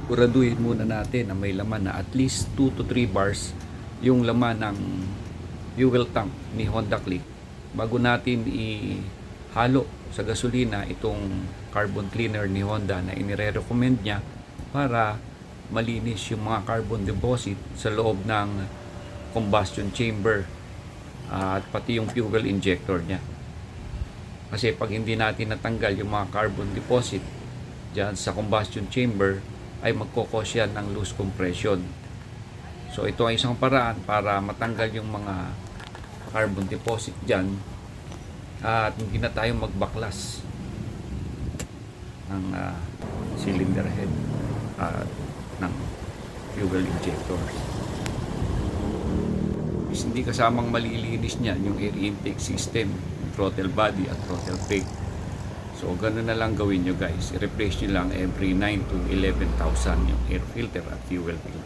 siguraduhin muna natin na may laman na at least 2 to 3 bars yung laman ng fuel tank ni Honda Click bago natin ihalo sa gasolina itong carbon cleaner ni Honda na inire-recommend niya para malinis yung mga carbon deposit sa loob ng combustion chamber at pati yung fuel injector niya. Kasi pag hindi natin natanggal yung mga carbon deposit dyan sa combustion chamber ay magkokos yan ng loose compression. So ito ay isang paraan para matanggal yung mga carbon deposit dyan at hindi na tayo magbaklas ng cylinder head at ng fuel injectors. Hindi kasamang malilinis niyan yung air intake system, throttle body at throttle brake. So ganun na lang gawin nyo guys, i-replace nyo lang every 9 to 11,000 yung air filter at fuel filter.